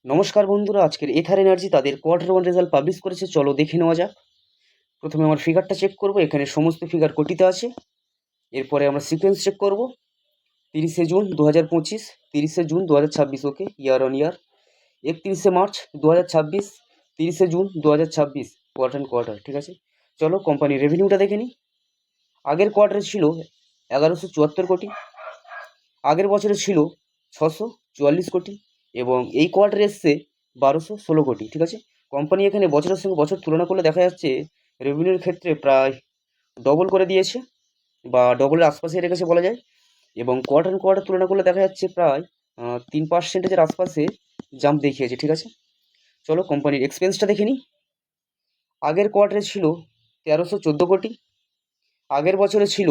নমস্কার বন্ধুরা, আজকের এথার এনার্জি তাদের কোয়ার্টার ওয়ান রেজাল্ট পাবলিশ করেছে। চলো দেখে নেওয়া যাক। প্রথমে আমার ফিগারটা চেক করব, এখানে সমস্ত ফিগার কোটিতে আছে। এরপরে আমরা সিকোয়েন্স চেক করব। 30শে জুন 2025, 30শে June 2026, okay, year on year. 31শে মার্চ 2026, 30শে জুন 2026, কোয়ার্টার অ্যান্ড কোয়ার্টার, ঠিক আছে। চলো কোম্পানির রেভিনিউটা দেখে নিই। আগের কোয়ার্টারে ছিল 1174 কোটি, আগের বছরে ছিল 644 কোটি, এবং এই কোয়ার্টারে এসছে 1216 কোটি, ঠিক আছে। কোম্পানি এখানে বছরের সঙ্গে বছর তুলনা করলে দেখা যাচ্ছে রেভিনিউর ক্ষেত্রে প্রায় ডবল করে দিয়েছে, বা ডবলের আশপাশে রেখেছে বলা যায়। এবং কোয়ার্টার কোয়ার্টার তুলনা করলে দেখা যাচ্ছে প্রায় 3% আশপাশে জাম্প দেখিয়েছে, ঠিক আছে। চলো কোম্পানির এক্সপেন্সটা দেখে নিই। আগের কোয়ার্টারে ছিল 1314 কোটি, আগের বছরে ছিল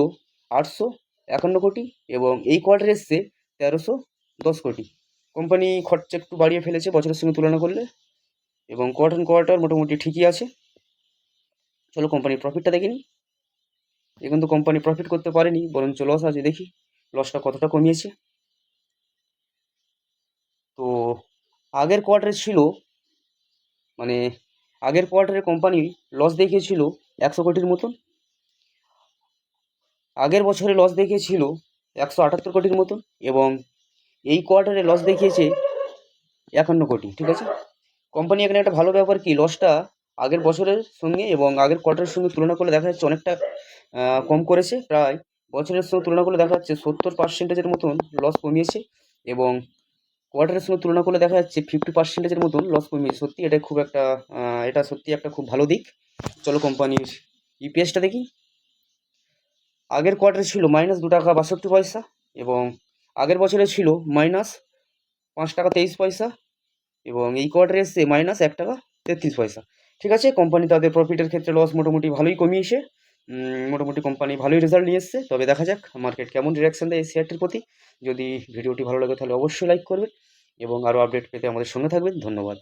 851 কোটি, এবং এই কোয়ার্টারে এসছে 1310 কোটি। কোম্পানি খরচা একটু বাড়িয়ে ফেলেছে বছরের সঙ্গে তুলনা করলে, এবং কোয়ার্টার কোয়ার্টার মোটামুটি ঠিকই আছে। চলো কোম্পানির প্রফিটটা দেখে নিই। এখন তো কোম্পানি প্রফিট করতে পারেনি, বরঞ্চ লস আছে। দেখি লসটা কতটা কমিয়েছে। তো আগের কোয়ার্টারে ছিল, মানে আগের কোয়ার্টারে কোম্পানি লস দেখিয়েছিল 100 কোটির মতন, আগের বছরে লস দেখিয়েছিল 178 কোটির মতন, এবং এই কোয়ার্টারে লস দেখিয়েছে 51 কোটি, ঠিক আছে। কোম্পানি এখানে একটা ভালো ব্যাপার কি, লসটা আগের বছরের সঙ্গে এবং আগের কোয়ার্টারের সঙ্গে তুলনা করলে দেখা যাচ্ছে অনেকটা কম করেছে। প্রায় বছরের সঙ্গে তুলনা করলে দেখা যাচ্ছে 70%-এর মতন লস কমিয়েছে, এবং কোয়ার্টারের সঙ্গে তুলনা করলে দেখা যাচ্ছে 50%-এর মতন লস কমিয়েছে। সত্যি এটা খুব একটা এটা সত্যি একটা খুব ভালো দিক। চলো কোম্পানির ইপিএসটা দেখি। আগের কোয়ার্টারে ছিল -2 টাকা 62 পয়সা, এবং আগের বছরে ছিল -5 টাকা 23 পয়সা, এবং এই কোয়ার্টারে এসছে -1 টাকা 33 পয়সা, ঠিক আছে। কোম্পানি তাদের প্রফিটের ক্ষেত্রে লস মোটামুটি ভালোই কমিয়েছে। মোটামুটি কোম্পানি ভালোই রেজাল্ট নিয়ে এসছে। তবে দেখা যাক মার্কেট কেমন রিয়াকশান দেয় এই শেয়ারটির প্রতি। যদি ভিডিওটি ভালো লাগে তাহলে অবশ্যই লাইক করবেন, এবং আরও আপডেট পেতে আমাদের সঙ্গে থাকবেন। ধন্যবাদ।